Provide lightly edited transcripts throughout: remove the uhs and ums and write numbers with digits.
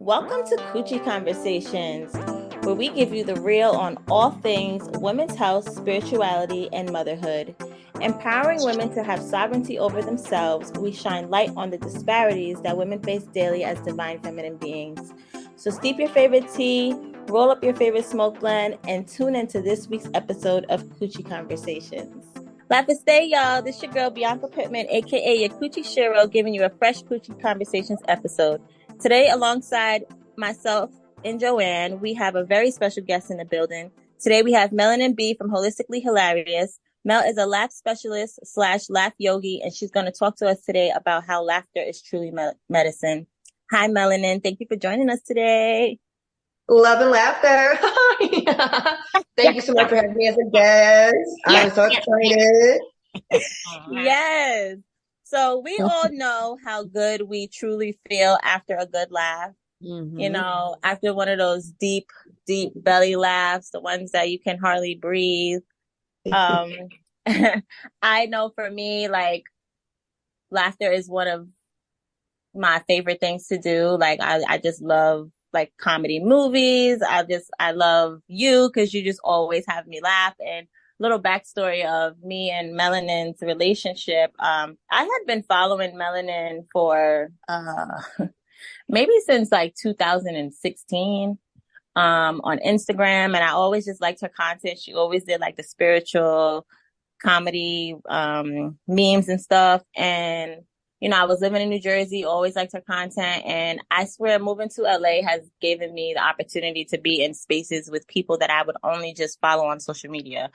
Welcome to KiKi Conversations, where we give you the real on all things women's health, spirituality, and motherhood. Empowering women to have sovereignty over themselves, we shine light on the disparities that women face daily as divine feminine beings. So steep your favorite tea, roll up your favorite smoke blend, and tune into this week's episode of KiKi Conversations. Laughaste, y'all. This your girl, Bianca Pittman, aka your KiKi Shiro, giving you a fresh KiKi Conversations episode. Today, alongside myself and Joanne, we have a very special guest in the building. Today, we have Melanin Bee from Holistically Healarious. Mel is a laugh specialist / laugh yogi, and she's going to talk to us today about how laughter is truly medicine. Hi, Melanin. Thank you for joining us today. Love and laughter. Thank you so much for having me as a guest. I'm so excited. Yes. So we all know how good we truly feel after a good laugh. Mm-hmm. You know, after one of those deep, deep belly laughs, the ones that you can hardly breathe. I know for me, like, laughter is one of my favorite things to do. Like, I just love like comedy movies. I love you because you just always have me laugh. And little backstory of me and Melanin's relationship. I had been following Melanin for maybe since like 2016 on Instagram, and I always just liked her content. She always did like the spiritual comedy memes and stuff. And you know, I was living in New Jersey, always liked her content. And I swear moving to LA has given me the opportunity to be in spaces with people that I would only just follow on social media.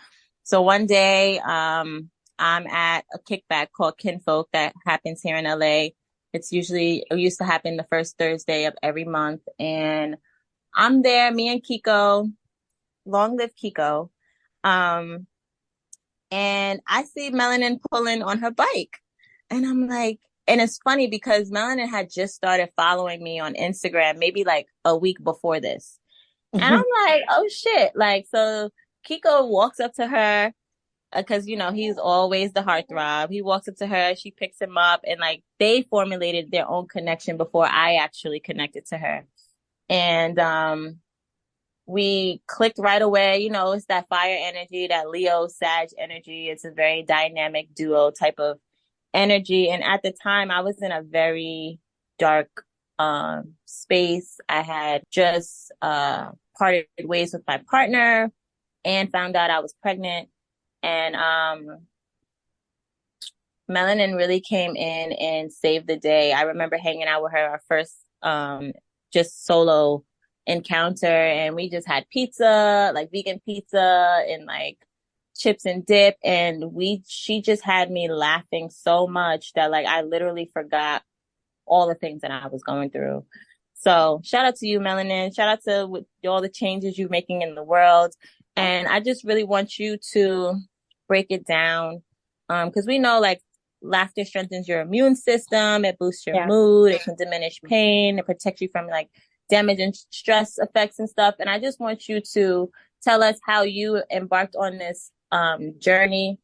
So one day, I'm at a kickback called Kinfolk that happens here in LA. It used to happen the first Thursday of every month. And I'm there, me and Kiko, long live Kiko. And I see Melanin pulling on her bike. And I'm like, and it's funny because Melanin had just started following me on Instagram, maybe like a week before this. And I'm like, oh shit. Like, so Kiko walks up to her because, you know, he's always the heartthrob. He walks up to her, she picks him up, and like they formulated their own connection before I actually connected to her. And we clicked right away. You know, it's that fire energy, that Leo Sag energy. It's a very dynamic duo type of energy. And at the time I was in a very dark space. I had just parted ways with my partner and found out I was pregnant. And Melanin really came in and saved the day. I remember hanging out with her, our first just solo encounter, and we just had pizza, like vegan pizza and like chips and dip, and she just had me laughing so much that like I literally forgot all the things that I was going through. So shout out to you, Melanin. Shout out to all the changes you're making in the world. And I just really want you to break it down. Because we know like laughter strengthens your immune system. It boosts your mood. It can diminish pain. It protects you from like damage and stress effects and stuff. And I just want you to tell us how you embarked on this journey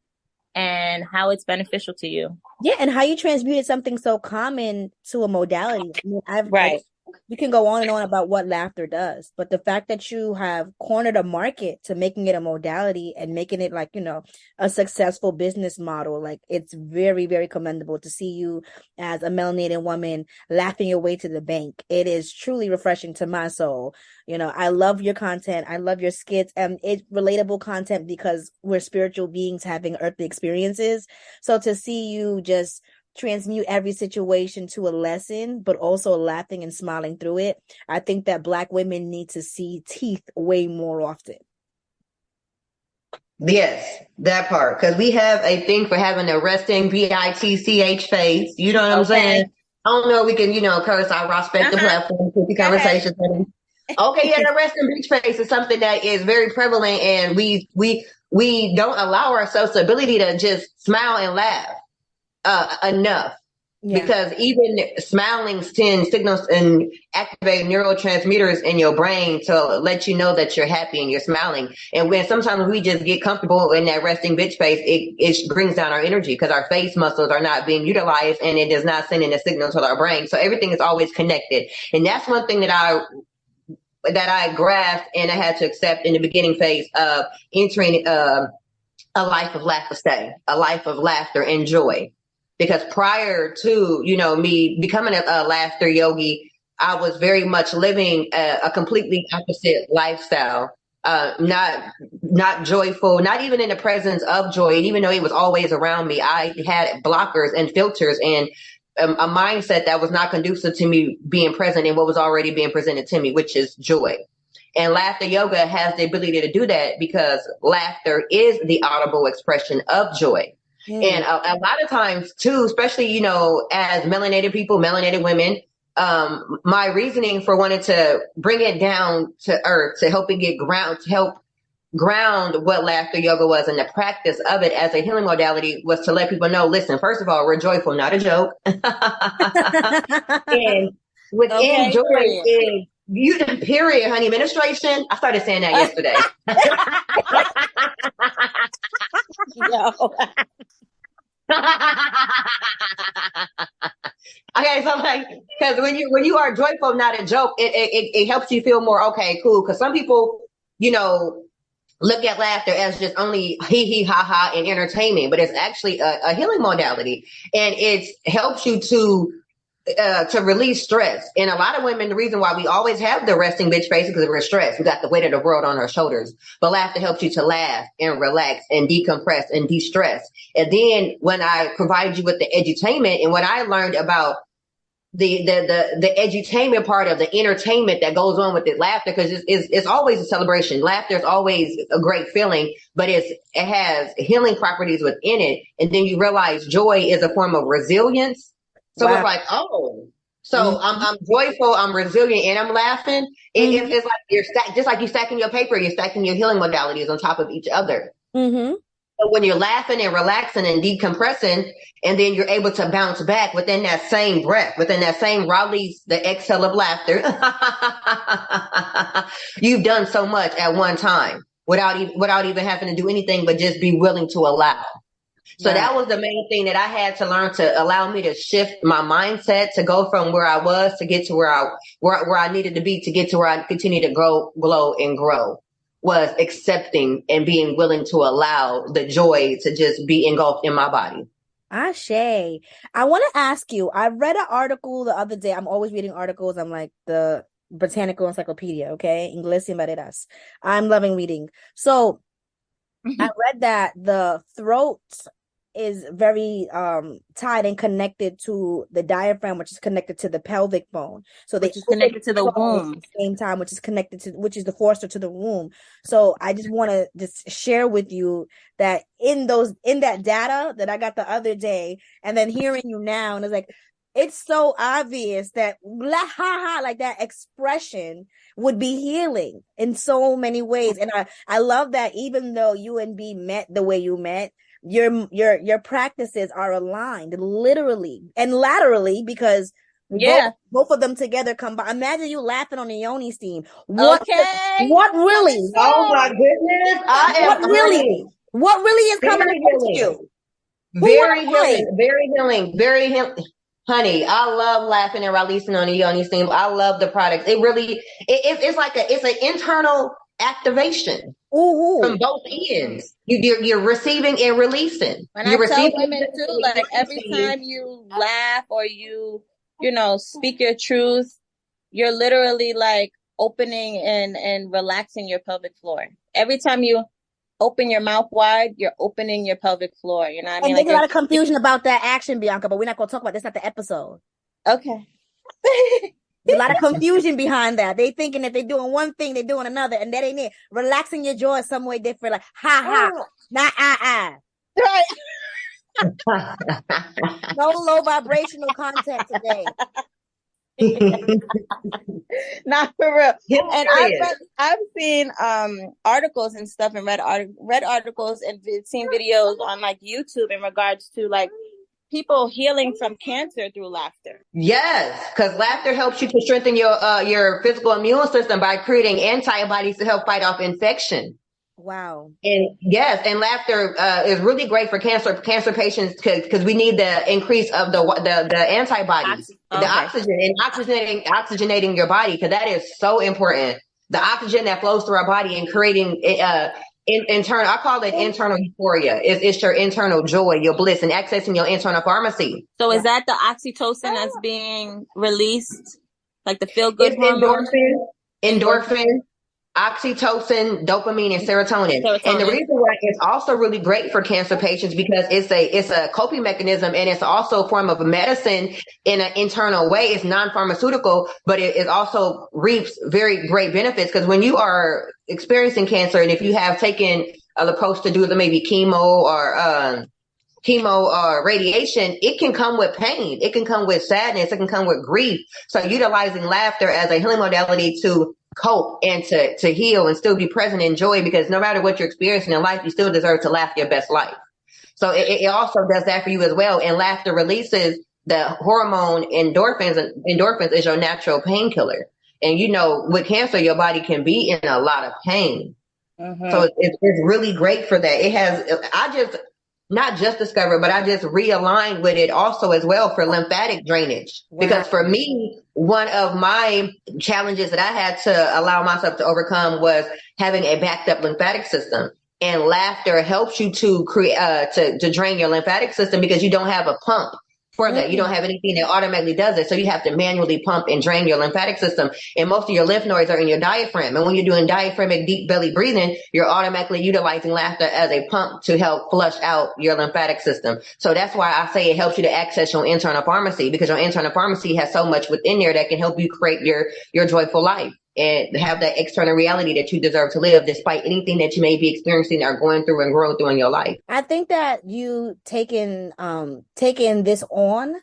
and how it's beneficial to you. Yeah, and how you transmuted something so common to a modality. I mean, right. You can go on and on about what laughter does, but the fact that you have cornered a market to making it a modality and making it like, you know, a successful business model, like it's very, very commendable to see you as a melanated woman laughing your way to the bank. It is truly refreshing to my soul. You know, I love your content. I love your skits, and it's relatable content because we're spiritual beings having earthly experiences. So to see you just transmute every situation to a lesson, but also laughing and smiling through it, I think that Black women need to see teeth way more often. Yes, that part. Because we have a thing for having a resting BITCH face. You know what I'm saying? I don't know if we can, you know, curse. I respect the platform, KiKi Conversations. Okay, yeah, the resting beach face is something that is very prevalent, and we don't allow ourselves the ability to just smile and laugh enough. Because even smiling sends signals and activate neurotransmitters in your brain to let you know that you're happy and you're smiling. And when sometimes we just get comfortable in that resting bitch face, it brings down our energy because our face muscles are not being utilized and it does not send in a signal to our brain. So everything is always connected. And that's one thing that I grasped and I had to accept in the beginning phase of entering a life of Laughaste, a life of laughter and joy. Because prior to, me becoming a laughter yogi, I was very much living a completely opposite lifestyle. Not joyful, not even in the presence of joy. And even though it was always around me, I had blockers and filters and a mindset that was not conducive to me being present in what was already being presented to me, which is joy. And laughter yoga has the ability to do that because laughter is the audible expression of joy. And a lot of times too, especially, as melanated people, melanated women, my reasoning for wanting to bring it down to earth, to help it get to help ground what laughter yoga was and the practice of it as a healing modality was to let people know, listen, first of all, we're joyful, not a joke. And within joy is period, honey. Administration. I started saying that yesterday. Okay, so because when you are joyful, not a joke, it helps you feel more okay, cool. Because some people, look at laughter as just only hee ha ha and entertainment, but it's actually a healing modality, and it helps you to release stress. And a lot of women, the reason why we always have the resting bitch face is because we're stressed. We got the weight of the world on our shoulders. But laughter helps you to laugh and relax and decompress and de-stress. And then when I provide you with the edutainment and what I learned about the edutainment part of the entertainment that goes on with the laughter, because it's always a celebration. Laughter is always a great feeling, but it has healing properties within it. And then you realize joy is a form of resilience. So it's like, so I'm joyful, I'm resilient, and I'm laughing. It's like you're just like you stacking your paper, you're stacking your healing modalities on top of each other. So when you're laughing and relaxing and decompressing, and then you're able to bounce back within that same breath, within that same release, the exhale of laughter, you've done so much at one time without even having to do anything but just be willing to allow. So that was the main thing that I had to learn to allow me to shift my mindset to go from where I was to get to where I needed to be to get to where I continue to grow, glow, and grow, was accepting and being willing to allow the joy to just be engulfed in my body. Ashe. I want to ask you, I read an article the other day. I'm always reading articles. I'm like the Botanical Encyclopedia, okay? Inglés sin barreras. I'm loving reading. So I read that the throat is very tied and connected to the diaphragm, which is connected to the pelvic bone. So which is connected to the womb at the same time, which is the forcer to the womb. So I just want to just share with you that in that data that I got the other day, and then hearing you now, and it's like, it's so obvious that like that expression would be healing in so many ways. And I love that even though you and B met the way you met, your practices are aligned literally and laterally, because both of them together combined. Imagine you laughing on the Yoni steam. What really? Oh my goodness. What really is coming to you? Very healing. Honey, I love laughing and releasing on the Yoni steam. I love the products. It really, it's like it's an internal activation. From both ends. You're receiving and releasing. And I tell women too, like every time you laugh or you speak your truth, you're literally like opening and relaxing your pelvic floor. Every time you open your mouth wide, you're opening your pelvic floor. You know what I mean? And there's a lot of confusion about that action, Bianca, but we're not going to talk about this at the episode. Okay. There's a lot of confusion behind that. They thinking if they're doing one thing, they're doing another, and that ain't it. Relaxing your jaw is some way different, like ha, not Right. No low vibrational content today. Not for real. And I've seen articles and stuff, and read articles and seen videos on like YouTube in regards to like people healing from cancer through laughter. Yes, because laughter helps you to strengthen your physical immune system by creating antibodies to help fight off infection. Wow. And yes, and laughter is really great for cancer patients because we need the increase of the antibodies, the oxygen, and oxygenating your body, because that is so important. The oxygen that flows through our body and creating internal, I call it internal euphoria. It's your internal joy, your bliss, and accessing your internal pharmacy. So is that the oxytocin that's being released, like the feel good hormone? Endorphin, oxytocin, dopamine, and serotonin. And the reason why it's also really great for cancer patients because it's a coping mechanism, and it's also a form of medicine in an internal way. It's non-pharmaceutical, but it also reaps very great benefits, because when you are experiencing cancer, and if you have taken an approach to do maybe chemo or radiation, it can come with pain. It can come with sadness. It can come with grief. So utilizing laughter as a healing modality to cope and to heal and still be present in joy, because no matter what you're experiencing in life, you still deserve to laugh your best life. So it also does that for you as well. And laughter releases the hormone endorphins. Endorphins is your natural painkiller. And with cancer, your body can be in a lot of pain. Mm-hmm. So it's really great for that. Not just discovered, but I just realigned with it also as well for lymphatic drainage. Wow. Because for me, one of my challenges that I had to allow myself to overcome was having a backed up lymphatic system. And laughter helps you to create to drain your lymphatic system, because you don't have a pump for that. You don't have anything that automatically does it. So you have to manually pump and drain your lymphatic system. And most of your lymph nodes are in your diaphragm. And when you're doing diaphragmatic deep belly breathing, you're automatically utilizing laughter as a pump to help flush out your lymphatic system. So that's why I say it helps you to access your internal pharmacy, because your internal pharmacy has so much within there that can help you create your joyful life and have that external reality that you deserve to live, despite anything that you may be experiencing or going through and growing through in your life. I think that you taking this on,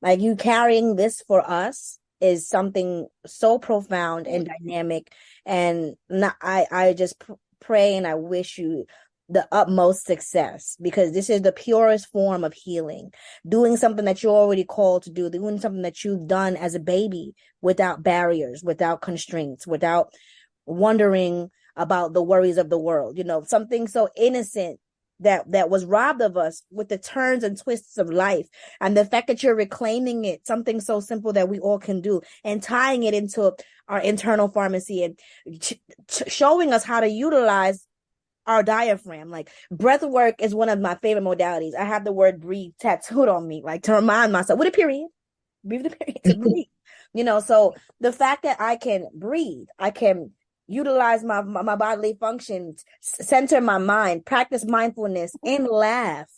like you carrying this for us, is something so profound and dynamic. And I just pray and I wish you the utmost success, because this is the purest form of healing. Doing something that you're already called to do, doing something that you've done as a baby without barriers, without constraints, without wondering about the worries of the world. Something so innocent that was robbed of us with the turns and twists of life. And the fact that you're reclaiming it, something so simple that we all can do, and tying it into our internal pharmacy and showing us how to utilize our diaphragm. Like, breath work is one of my favorite modalities. I have the word breathe tattooed on me, like to remind myself with a period, breathe the period to breathe. So the fact that I can breathe, I can utilize my bodily functions, center my mind, practice mindfulness, and laugh.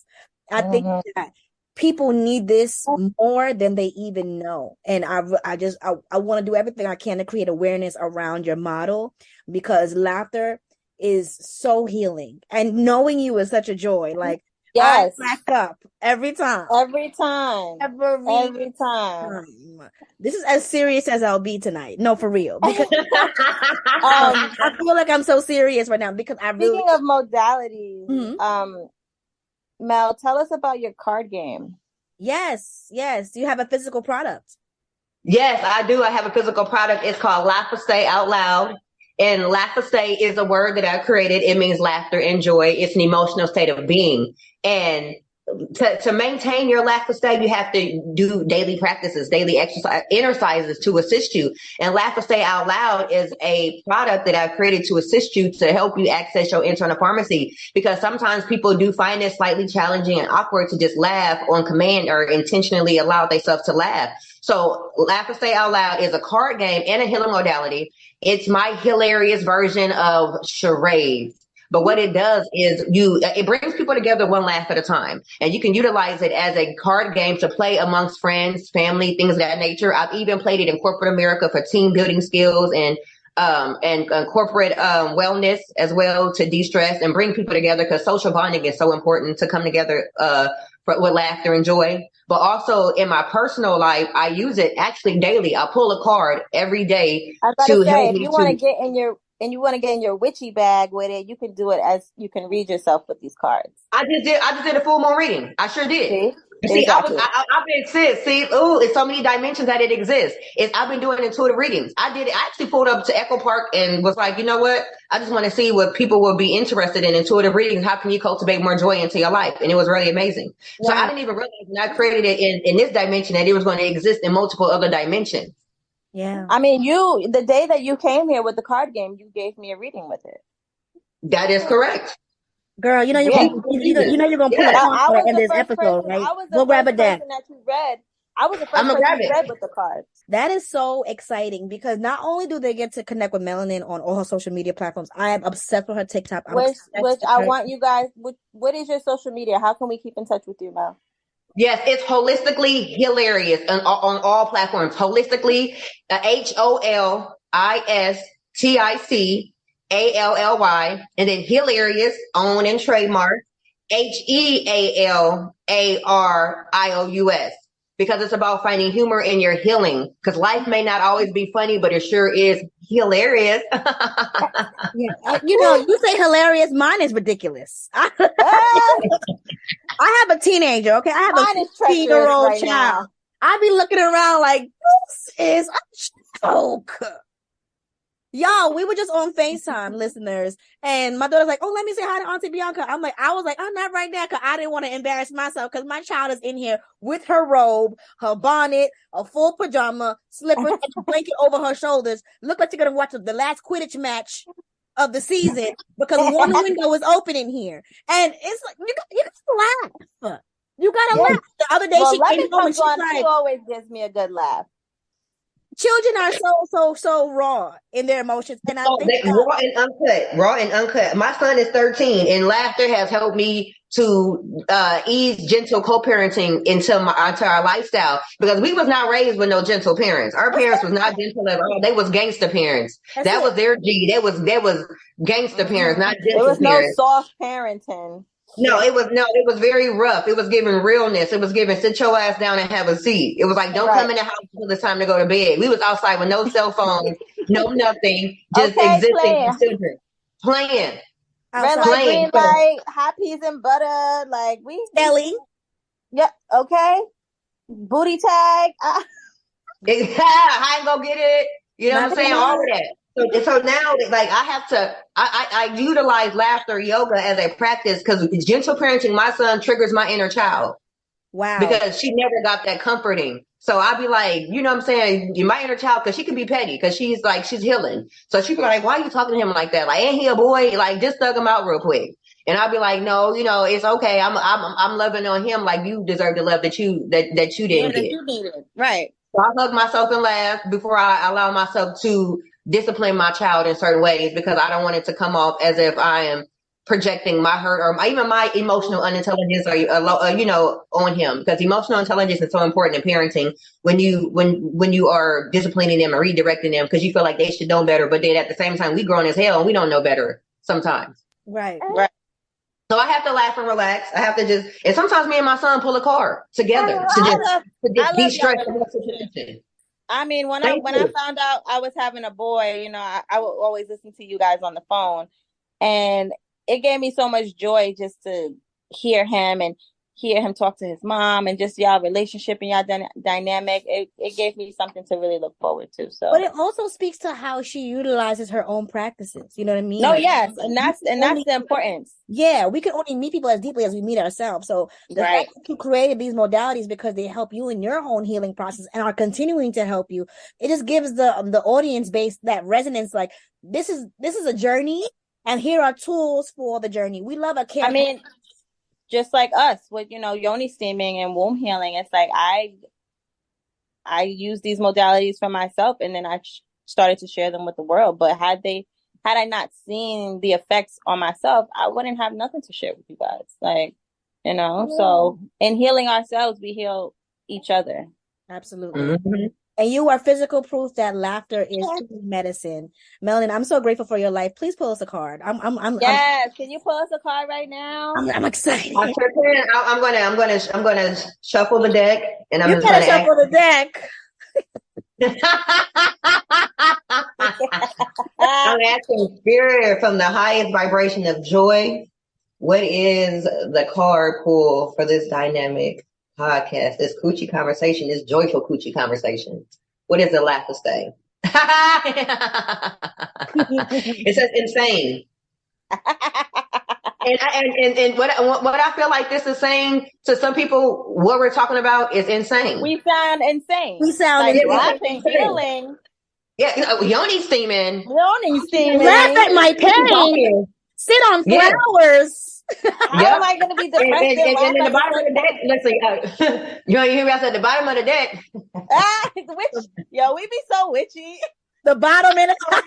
I think that people need this more than they even know. And I want to do everything I can to create awareness around your model, because laughter is so healing, and knowing you is such a joy. Like, yes, I crack up every time. This is as serious as I'll be tonight. No, for real, because I feel like I'm so serious right now, because Speaking of modalities, Mel, tell us about your card game. Yes. Do you have a physical product? Yes, I do. I have a physical product. It's called Laughaste Out Loud. And Laughaste is a word that I created. It means laughter and joy. It's an emotional state of being. And to maintain your Laughaste, you have to do daily practices, daily exercises to assist you. And Laughaste Out Loud is a product that I've created to assist you, to help you access your internal pharmacy. Because sometimes people do find it slightly challenging and awkward to just laugh on command or intentionally allow themselves to laugh. So Laughaste Out Loud is a card game and a healing modality. It's my hilarious version of charades. But what it does is it brings people together one laugh at a time. And you can utilize it as a card game to play amongst friends, family, things of that nature. I've even played it in corporate America for team building skills and corporate wellness as well, to de-stress and bring people together, because social bonding is so important, to come together with laughter and joy. But also in my personal life, I use it actually daily. I pull a card every day to help me. If you want to get in your witchy bag with it, you can do it as you can read yourself with these cards. I just did a full moon reading. I sure did. See? See, Exactly. I've been sis. See, it's so many dimensions that it exists. I've been doing intuitive readings. I actually pulled up to Echo Park and was like, you know what? I just want to see what people will be interested in intuitive readings. How can you cultivate more joy into your life? And it was really amazing. Wow. So I didn't even realize when I created it in this dimension that it was going to exist in multiple other dimensions. Yeah. I mean, the day that you came here with the card game, you gave me a reading with it. That is correct. Girl, you know you're gonna pull a card in this episode, right? I was the first person that you read. I was the first person you read with the cards. That is so exciting because not only do they get to connect with Melanin on all her social media platforms, I am obsessed with her TikTok. Which I want you guys. What is your social media? How can we keep in touch with you, Mel? Yes, it's Holistically Healarious on all platforms. Holistically, HOLISTICALLY, and then Healarious, own and trademark, HEALARIOUS, because it's about finding humor in your healing. Because life may not always be funny, but it sure is hilarious. Yeah, you say hilarious. Mine is ridiculous. I have a teenager. Okay, I have a 15-year-old child. Now. I be looking around like this is a joke. Y'all, we were just on FaceTime, listeners, and my daughter's like, "Oh, let me say hi to Auntie Bianca." I was like, "I'm not right now," because I didn't want to embarrass myself because my child is in here with her robe, her bonnet, a full pajama, slippers, and a blanket over her shoulders. Look like you're gonna watch the last Quidditch match of the season because one window is open in here, and it's like you gotta laugh. You gotta laugh. The other day she came home and she's like, "She always gives me a good laugh." Children are so raw in their emotions, and I think raw and uncut. My son is 13, and laughter has helped me to ease gentle co-parenting into our lifestyle, because we was not raised with no gentle parents. Our parents was not gentle at all. They was gangster parents. That was their G. That was gangster parents, not gentle parents. There was no soft parenting. No, it was very rough. It was giving realness. It was giving sit your ass down and have a seat. It was like, don't come in the house until it's time to go to bed. We was outside with no cell phones, no nothing, just existing as children. Playing. Red light, green light, hot peas and butter, like Ellie. Yeah, okay. Booty tag. I ain't gonna get it. You know what I'm saying? All of that. So now, like, I utilize laughter yoga as a practice because gentle parenting, my son triggers my inner child. Wow. Because she never got that comforting. So I'd be like, you know what I'm saying? My inner child, because she can be petty because she's healing. So she'd be like, why are you talking to him like that? Like, ain't he a boy? Like, just thug him out real quick. And I'd be like, no, it's okay. I'm loving on him like you deserve the love that you didn't get. You needed. Right. So I hug myself and laugh before I allow myself to discipline my child in certain ways, because I don't want it to come off as if I am projecting my hurt or even my emotional unintelligence or on him, because emotional intelligence is so important in parenting when you are disciplining them and redirecting them because you feel like they should know better, but then at the same time we grown as hell and we don't know better sometimes. Right. So I have to laugh and relax. I have to and sometimes me and my son pull a card together to just de-stress the situation. I mean, when I found out I was having a boy, I would always listen to you guys on the phone, and it gave me so much joy just to hear him talk to his mom and just y'all relationship and y'all dynamic. It gave me something to really look forward to. So, but it also speaks to how she utilizes her own practices. You know what I mean? No, yes, and that's the importance. Yeah, we can only meet people as deeply as we meet ourselves. So the fact that you created these modalities because they help you in your own healing process and are continuing to help you, it just gives the audience base that resonance. Like this is a journey, and here are tools for the journey. We love a care. I mean, just like us with yoni steaming and womb healing, it's like I use these modalities for myself, and then I started to share them with the world. But had I not seen the effects on myself, I wouldn't have nothing to share with you guys. Like, so in healing ourselves, we heal each other. Absolutely. Mm-hmm. And you are physical proof that laughter is true medicine. Melanin, I'm so grateful for your life. Please pull us a card. Yes. Can you pull us a card right now? I'm excited. I sure can. I'm gonna shuffle the deck, and I'm gonna shuffle the deck. I'm asking spirit from the highest vibration of joy. What is the card pull for this dynamic podcast, this coochie conversation, this joyful coochie conversation. What is the Laughaste? It says insane. And what I feel like this is saying to some people, what we're talking about is insane. We sound insane. We sound like insane. Laughing, healing. Yeah, Yoni's steaming. Yoni's steaming. Laugh at my pain. Sit on flowers. How am I going to be depressed? And in the bottom of the deck, listen, you hear me? I said the bottom of the deck. Yo, we be so witchy. The bottom and the top.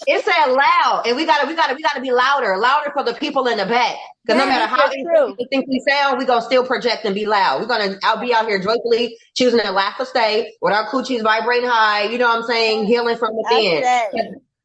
It said loud, and we gotta be louder for the people in the back. Because no matter how you think we sound, we gonna still project and be loud. I'll be out here joyfully choosing to laugh or stay with our coochies vibrating high. You know what I'm saying? Healing from within.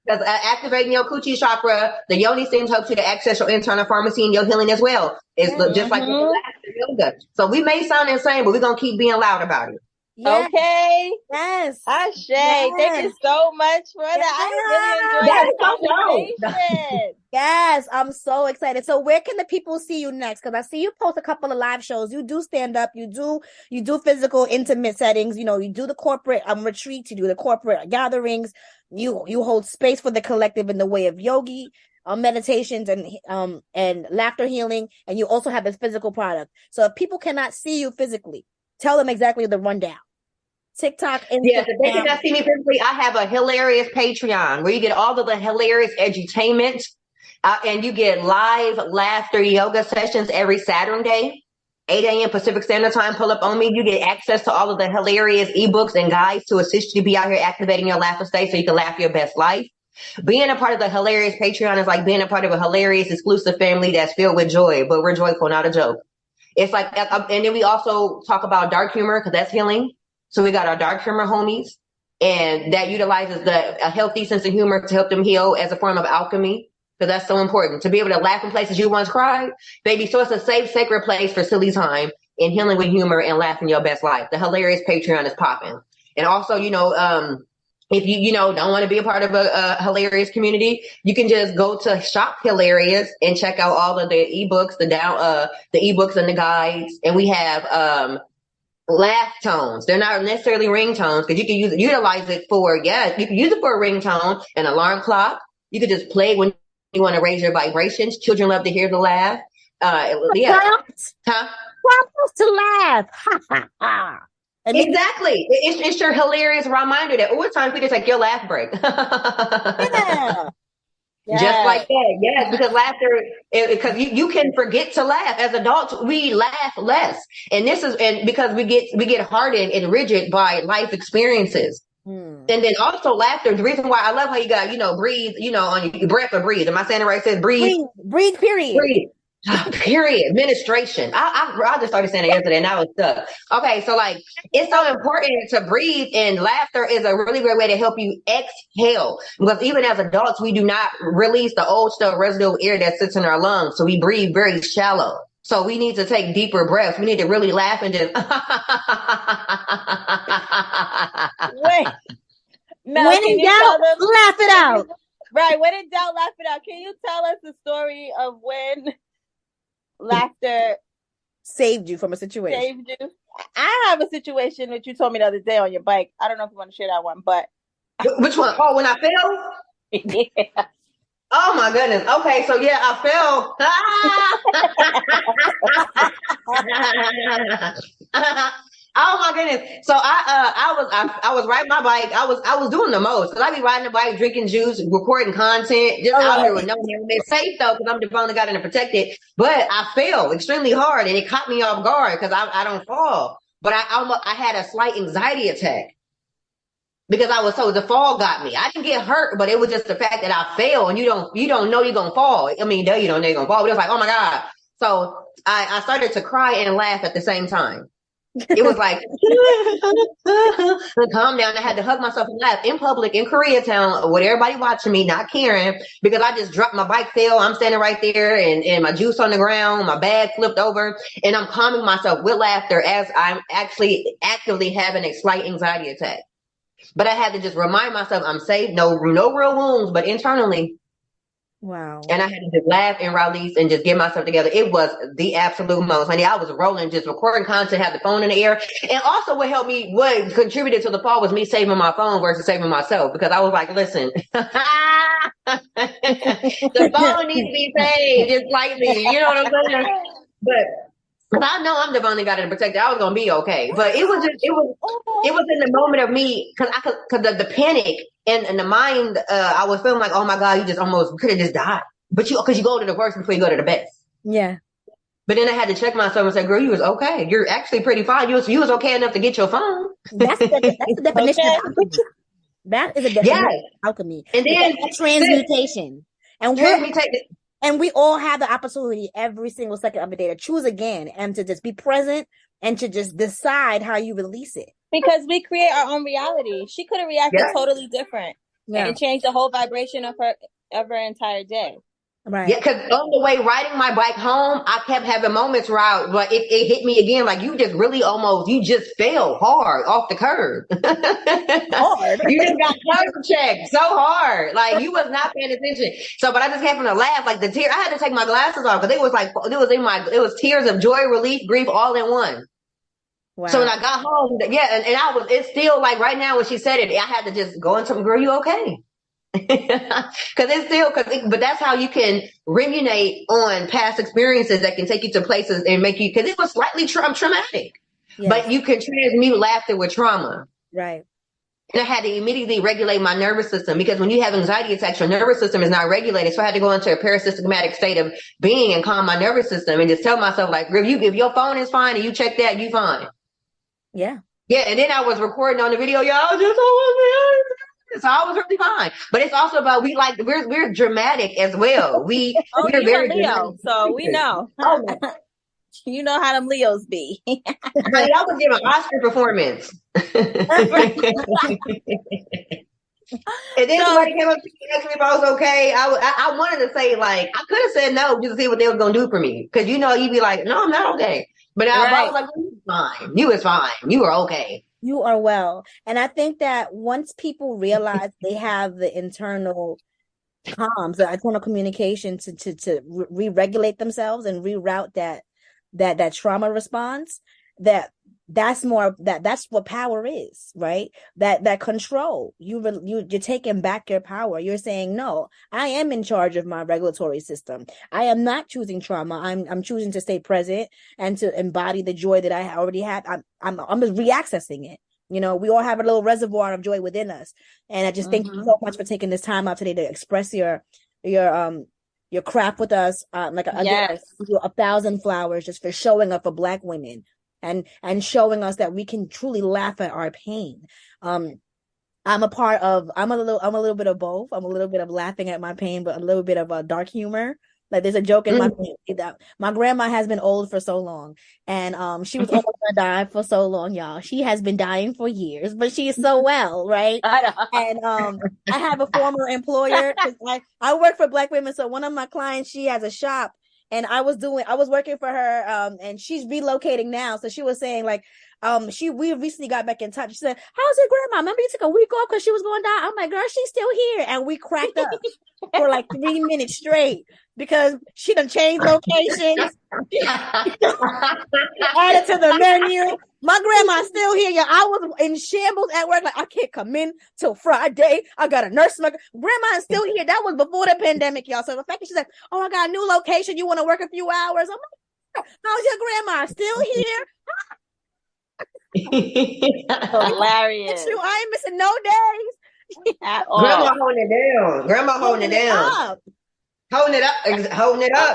Because activating your coochie chakra, the Yoni steam helps you to access your internal pharmacy and your healing as well. It's just like yoga. So we may sound insane, but we're gonna keep being loud about it. Yes. Okay. Yes. Ashe. Yes. Thank you so much for that. I really enjoyed this conversation. Yes, I'm so excited. So where can the people see you next? Because I see you post a couple of live shows. You do stand up. You do physical, intimate settings. You know, you do the corporate retreats. You do the corporate gatherings. You hold space for the collective in the way of yogi, meditations and laughter healing. And you also have this physical product. So if people cannot see you physically, tell them exactly the rundown. TikTok, Instagram. Yes, if they cannot see me physically, I have a hilarious Patreon where you get all of the hilarious edutainment, and you get live laughter yoga sessions every Saturday, 8 a.m. Pacific Standard Time. Pull up on me. You get access to all of the hilarious ebooks and guides to assist you to be out here activating your laugh state so you can laugh your best life. Being a part of the hilarious Patreon is like being a part of a hilarious exclusive family that's filled with joy, but we're joyful, not a joke. It's like, and then we also talk about dark humor because that's healing. So we got our dark humor homies, and that utilizes a healthy sense of humor to help them heal as a form of alchemy, because that's so important to be able to laugh in places you once cried, baby. So it's a safe, sacred place for silly time and healing with humor and laughing your best life. The hilarious Patreon is popping, and also, if you don't want to be a part of a hilarious community, you can just go to Shop Hilarious and check out all of the ebooks, the ebooks and the guides, and we have laugh tones. They're not necessarily ringtones because you can utilize it for, you can use it for a ringtone, an alarm clock. You could just play when you want to raise your vibrations. Children love to hear the laugh. Prompts to laugh. Ha ha ha. Exactly. It's your hilarious reminder that over time we just take your laugh break. Yeah. Yes. Just like that. Yes, because laughter, because you can forget to laugh. As adults, we laugh less. And because we get hardened and rigid by life experiences. And then also laughter, the reason why I love how you got, breathe, on your breath or breathe. Am I saying it right? It says breathe. Breathe, period. Breathe. Period. Administration. I just started saying it yesterday and I was stuck. Okay, so it's so important to breathe, and laughter is a really great way to help you exhale, because even as adults, we do not release the old stuff, residual air that sits in our lungs, so we breathe very shallow. So we need to take deeper breaths. We need to really laugh and just wait. Mel, when in doubt, laugh it out. Right. When in doubt, laugh it out. Can you tell us the story of when laughter saved you from a situation? Saved you. I have a situation that you told me the other day on your bike. I don't know if you want to share that one, but which one? Oh, when I fell? Yeah. Oh my goodness. Okay, so yeah, I fell. Oh my goodness. So I was riding my bike. I was doing the most, because I be riding the bike, drinking juice, recording content, just out here with no helmet. Safe though, because I'm the only guy to protect it. But I fell extremely hard, and it caught me off guard because I don't fall. But I had a slight anxiety attack because the fall got me. I didn't get hurt, but it was just the fact that I fell, and you don't know you're gonna fall. I mean, you don't know you're gonna fall, but it was like, oh my God. So I started to cry and laugh at the same time. It was like, calm down. I had to hug myself and laugh in public in Koreatown with everybody watching me, not caring, because I just dropped my bike, fell. I'm standing right there, and my juice on the ground, my bag flipped over, and I'm calming myself with laughter as I'm actually actively having a slight anxiety attack. But I had to just remind myself I'm safe, no real wounds, but internally, Wow. And I had to just laugh and release and just get myself together. It was the absolute most, honey. I was rolling, just recording content, had the phone in the air. And also what contributed to the fall was me saving my phone versus saving myself, because I was like, listen, the phone needs to be saved just like me. You know what I'm saying? But if I know I'm divinely guided and protected, I was gonna be okay. But it was in the moment of me, because the panic and the mind, I was feeling like, oh my God, you just almost could have just died. But because you go to the worst before you go to the best. Yeah. But then I had to check myself and say, girl, you was okay. You're actually pretty fine. You was okay enough to get your phone. That's the definition of alchemy. That is a definition of alchemy. And then transmutation. And we all have the opportunity every single second of the day to choose again and to just be present and to just decide how you release it. Because we create our own reality. She could have reacted totally different and changed the whole vibration of her entire day. Right. Yeah, because on the way riding my bike home, I kept having moments where it hit me again, like you just really you just fell hard off the curb. Hard. You just got curb checked so hard. Like you was not paying attention. So, but I just happened to laugh, like the tear. I had to take my glasses off because it was tears of joy, relief, grief, all in one. Wow. So when I got home, and it's still like right now when she said it, I had to just go into girl, you okay? But that's how you can ruminate on past experiences that can take you to places and make you, because it was slightly traumatic, but you can transmute laughter with trauma. Right. And I had to immediately regulate my nervous system, because when you have anxiety attacks, your nervous system is not regulated. So I had to go into a parasympathetic state of being and calm my nervous system and just tell myself, like, if your phone is fine and you check that, you fine. Yeah. Yeah. And then I was recording on the video, y'all. So I was really fine. But it's also about we're dramatic as well. We're very Leo, so we know. You know how them Leos be. Honey, I was giving Oscar performance. And then somebody came up to me and asked me if I was okay. I wanted to say, like, I could have said no just to see what they was gonna do for me. Because you'd be like, no, I'm not okay. But I was like, you was fine. You was fine. You were okay. You are well. And I think that once people realize they have the internal comms, the internal communication to re-regulate themselves and reroute that trauma response, that's what power is, right? That control. You're taking back your power. You're saying, no, I am in charge of my regulatory system. I am not choosing trauma. I'm choosing to stay present and to embody the joy that I already had. I'm just reaccessing it. We all have a little reservoir of joy within us. And I just thank you so much for taking this time out today to express your crap with us. Yes. 1,000 flowers just for showing up for Black women and showing us that we can truly laugh at our pain. I'm a little bit of both. I'm a little bit of laughing at my pain, but a little bit of dark humor. Like there's a joke in my family that my grandma has been old for so long, and she was almost gonna die for so long, y'all. She has been dying for years, but she is so well, right? And I have a former employer. I work for Black women, so one of my clients, she has a shop, and I was working for her, and she's relocating now. So she was saying, like, we recently got back in touch. She said, how's your grandma? Remember you took a week off because she was going to die? I'm like, girl, she's still here. And we cracked up for like 3 minutes straight because she done changed locations. Added to the menu. My grandma's still here. Yeah, I was in shambles at work. Like, I can't come in till Friday. I got a nurse. My grandma is still here. That was before the pandemic, y'all. So the fact that she's like, oh, I got a new location. You want to work a few hours? I'm like, how's your grandma? Still here? Hilarious. I ain't missing no days at all. Grandma holding it down. Holding it up,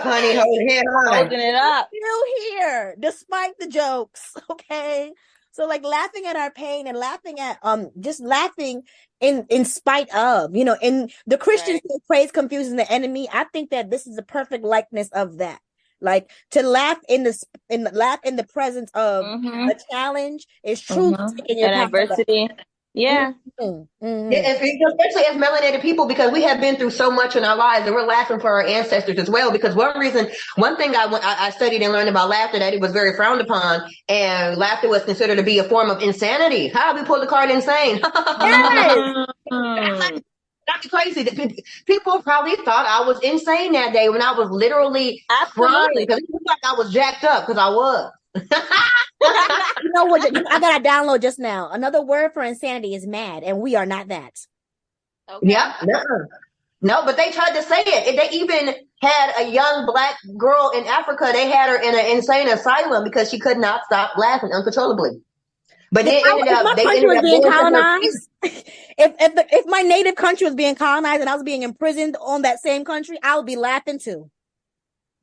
honey. Holding it up. Still here, despite the jokes. Okay. So like laughing at our pain and laughing at just laughing in spite of, in the Christians say praise confuses the enemy. I think that this is a perfect likeness of that. Like to laugh in the presence of a challenge is truly taking your adversity. Yeah. Yeah, especially as melanated people, because we have been through so much in our lives, and we're laughing for our ancestors as well. Because one thing I studied and learned about laughter, that it was very frowned upon, and laughter was considered to be a form of insanity. How do we pull the card insane? Yes. That's crazy. People probably thought I was insane that day when I was literally crying because it looked like I was jacked up because I was. You know what? I got to download just now. Another word for insanity is mad, and we are not that. Okay. Yep. No, but they tried to say it. They even had a young black girl in Africa. They had her in an insane asylum because she could not stop laughing uncontrollably. But they ended up being colonized. If my native country was being colonized and I was being imprisoned on that same country, I would be laughing too.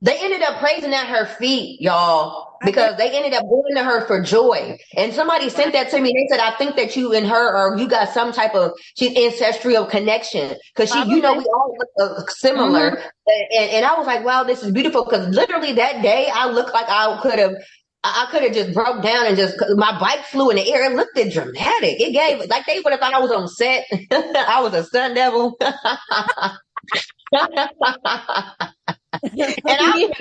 They ended up praising at her feet, y'all, because they ended up going to her for joy. And somebody sent that to me. They said, I think that you and her, or you got some type of ancestral connection. Because we all look similar. Mm-hmm. And I was like, wow, this is beautiful. Because literally that day, I looked like I could have just broke down and my bike flew in the air. It looked dramatic. It gave, like they would have thought I was on set. I was a stunt devil. And I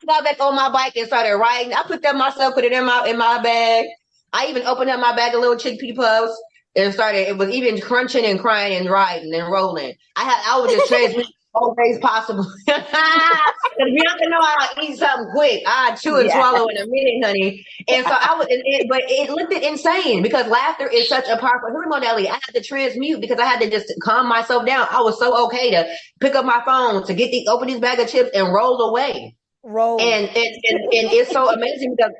got back on my bike and started riding. I picked up myself, put it in my bag. I even opened up my bag of little chickpea puffs and it was even crunching and crying and riding and rolling. I was just transmitting all ways possible. Because Bianca know I eat something quick. I chew and swallow in a minute, honey. And so but it looked insane because laughter is such a powerful healing modality. I had to transmute because I had to just calm myself down. I was so okay to pick up my phone, to open this bag of chips and roll away. And it's so amazing because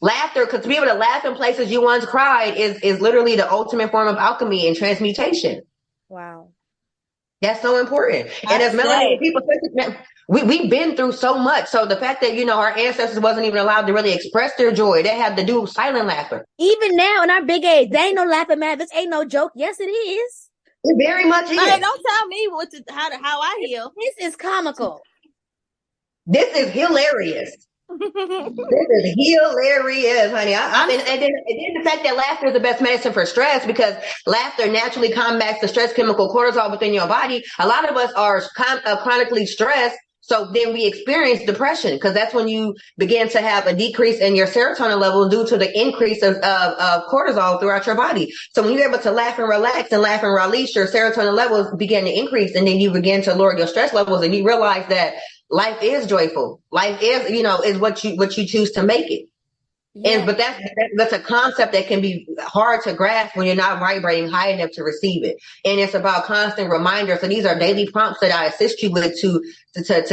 laughter, because to be able to laugh in places you once cried is literally the ultimate form of alchemy and transmutation. Wow. That's so important. And as melanated people, we've been through so much. So the fact that, our ancestors wasn't even allowed to really express their joy, they had to do silent laughter. Even now in our big age, they ain't no laughing mad. This ain't no joke. Yes, it is. It very much is. But don't tell me how I heal. This is comical. This is hilarious. This is hilarious, honey. And then the fact that laughter is the best medicine for stress because laughter naturally combats the stress chemical cortisol within your body. A lot of us are chronically stressed. So then we experience depression because that's when you begin to have a decrease in your serotonin level due to the increase of cortisol throughout your body. So when you're able to laugh and relax and laugh and release, your serotonin levels begin to increase and then you begin to lower your stress levels and you realize that life is joyful. Life is, is what you choose to make it. Yeah. But that's a concept that can be hard to grasp when you're not vibrating high enough to receive it. And it's about constant reminders. So these are daily prompts that I assist you with to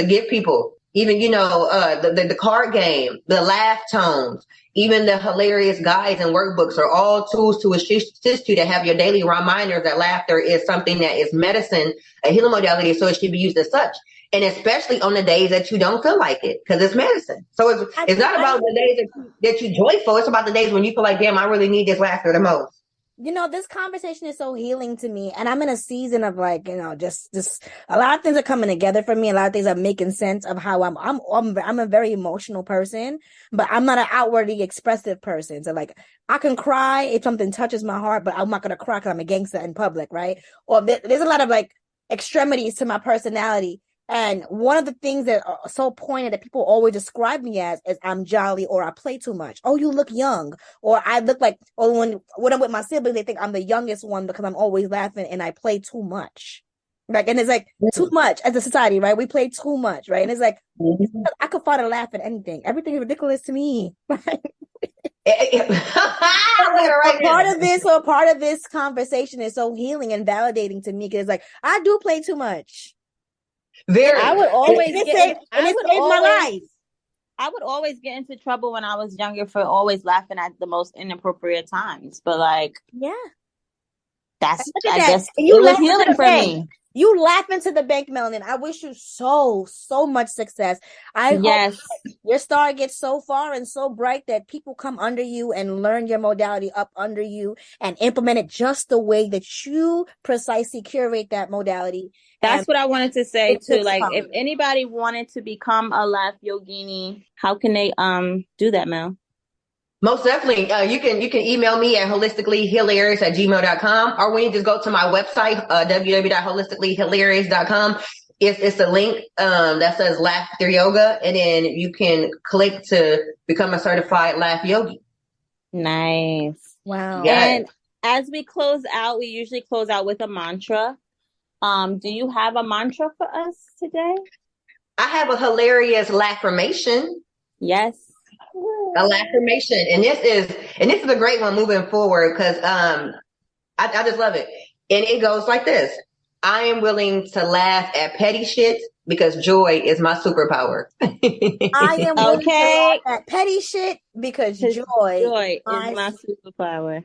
give people. Even, the card game, the laugh tones, even the hilarious guides and workbooks are all tools to assist you to have your daily reminders that laughter is something that is medicine, a healing modality, so it should be used as such. And especially on the days that you don't feel like it, because it's medicine. So it's not about the days that you're joyful. It's about the days when you feel like, damn, I really need this laughter the most. This conversation is so healing to me. And I'm in a season of just a lot of things are coming together for me. A lot of things are making sense of how I'm a very emotional person, but I'm not an outwardly expressive person. So I can cry if something touches my heart, but I'm not going to cry because I'm a gangster in public. Right. Or there's a lot of extremities to my personality. And one of the things that are so pointed that people always describe me as is I'm jolly or I play too much. Oh, you look young. Or I look when I'm with my siblings, they think I'm the youngest one because I'm always laughing and I play too much. And it's too much as a society, right? We play too much, right? And it's I could find a laugh at anything. Everything is ridiculous to me. Part of this conversation is so healing and validating to me because I do play too much. Very. I would always saved my life. I would always get into trouble when I was younger for always laughing at the most inappropriate times. But that's I guess it was healing for me. You laugh into the bank, Melanin. I wish you so much success. I hope your star gets so far and so bright that people come under you and learn your modality up under you and implement it just the way that you precisely curate that modality. That's what I wanted to say too. If anybody wanted to become a laugh yogini, how can they do that, Mel? Most definitely. You can email me at holisticallyhealarious@gmail.com, or when you just go to my website, www.holisticallyhealarious.com. It's a link that says Laughter Yoga, and then you can click to become a certified laugh yogi. Nice. Wow. Yes. And as we close out, we usually close out with a mantra. Do you have a mantra for us today? I have a hilarious laughamation. Yes. A laughamation. And this is a great one moving forward because I just love it. And it goes like this. I am willing to laugh at petty shit because joy is my superpower. I am willing to laugh at petty shit because joy is my superpower.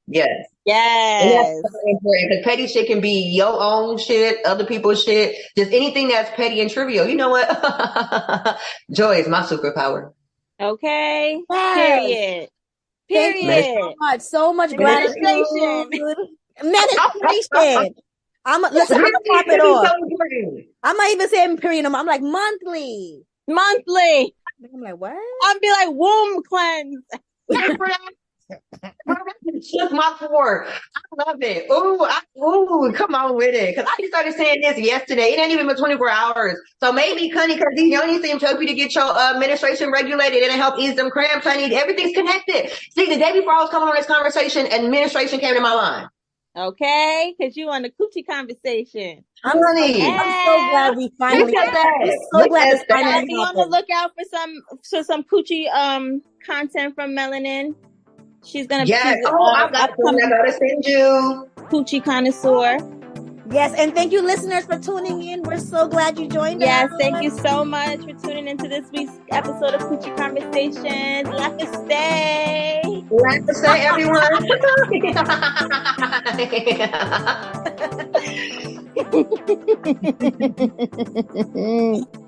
Yes. Yes. And that's very important because petty shit can be your own shit, other people's shit, just anything that's petty and trivial. You know what? Joy is my superpower. Okay. Yes. Period. Thank you so much gratitude. Meditation. I'm gonna pop it off. I'm not even saying period. I'm like monthly. I'm like, what? I'll be like womb cleanse. Shook my core. I love it. Ooh, come on with it. Because I started saying this yesterday. It ain't even been 24 hours. So maybe, honey, because these Yoni seems to help you to get your menstruation regulated and help ease them cramps, honey. Everything's connected. See, the day before I was coming on this conversation, administration came to my line. Okay, because you on the coochie conversation. I'm so glad we finally. I'm so glad we finally. Be on the lookout for some coochie content from Melanin. She's gonna. Yes. I gotta send you. Coochie connoisseur. Yes, and thank you, listeners, for tuning in. We're so glad you joined us. Yes, thank you so much for tuning into this week's episode of Coochie Conversations. Laughaste, everyone.